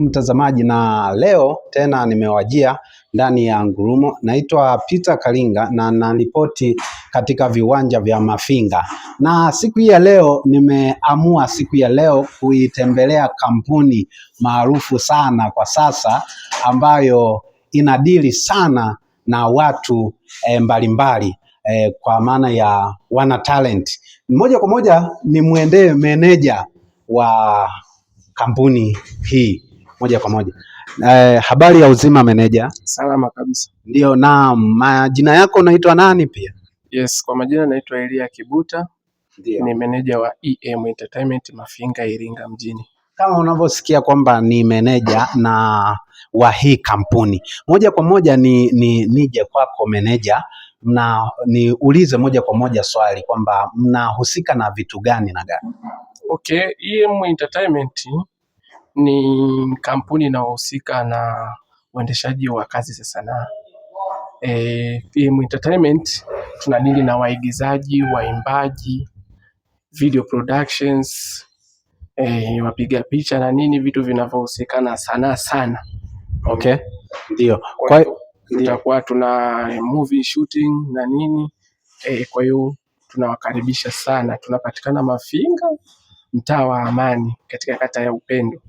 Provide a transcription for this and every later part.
Mtazamaji, na leo tena nimewajia ndani ya Ngurumo. Naitwa Peter Kalinga na naripoti katika viwanja vya Mafinga, na siku hii ya leo nimeamua kuitembelea kampuni maarufu sana kwa sasa ambayo inadili sana na watu mbalimbali kwa maana ya wana talent. Moja kwa moja nimwendee meneja wa kampuni hii moja kwa moja. Habari ya uzima meneja? Salama kabisa. Ndio, na majina yako unaitwa nani pia? Yes, kwa majina naitwa Elia Kibuta. Ndio. Ni meneja wa EM Entertainment Mafinga, Iringa mjini. Kama unavyosikia kwamba ni meneja na wa hii kampuni, moja kwa moja nije kwako meneja, na niulize moja kwa moja swali kwamba mnahusika na vitu gani na gani? Okay, EM Entertainment ni kampuni inayohusika na uendeshaji wa kazi za sanaa. EM Entertainment tunadili na waigizaji, waimbaji, video productions, wapiga picha na nini, vitu vinavyohusika na sanaa sana. Okay, ndio. Tutakuwa tuna movie shooting na nini, kwa hiyo tunawakaribisha sana. Tunapatikana Mafinga, mtaa wa Amani, katika kata ya Upendo.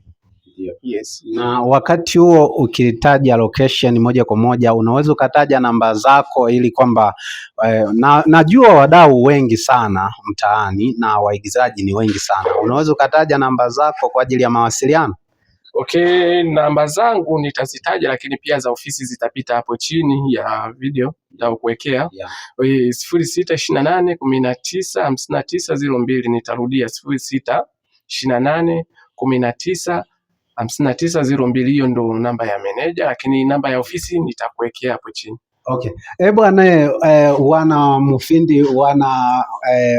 Yes. Na wakati huo ukitaja location moja kwa moja, unaweza ukataja namba zako ili kwamba najua wadau wengi sana mtaani na waigizaji ni wengi sana. Unaweza ukataja namba zako kwa ajili ya mawasiliano? Okay, namba zangu nitazitaja, lakini pia za ofisi zitapita hapo chini ya video nitakuwekea. 0628195902. Nitarudia 0628195902. Hiyo ndo namba ya meneja, lakini namba ya ofisi nitakuwekea hapo chini. Okay. Wana Mufindi, wana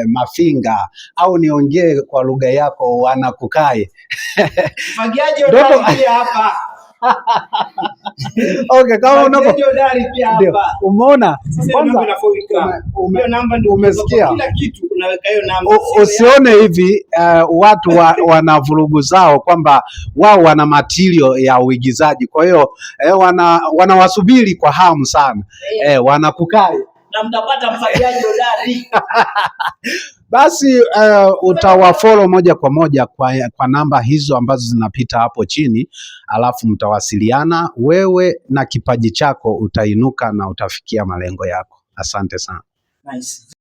Mafinga, au niongee kwa lugha yako, wana Kukae. Magiaji hodari hapa. Okay, kama umeona umesikia, kila kitu unaweka hiyo namba. Usione hivi watu wana vurugu zao kwamba wao wana material ya uigizaji, kwa hiyo wanawasubiri kwa hamu sana. Wana Kukae na mtapata mfagiaji hodari. Basi utawafollow moja kwa moja kwa namba hizo ambazo zinapita hapo chini, alafu mtawasiliana. Wewe na kipaji chako utainuka na utafikia malengo yako. Asante sana. Nice.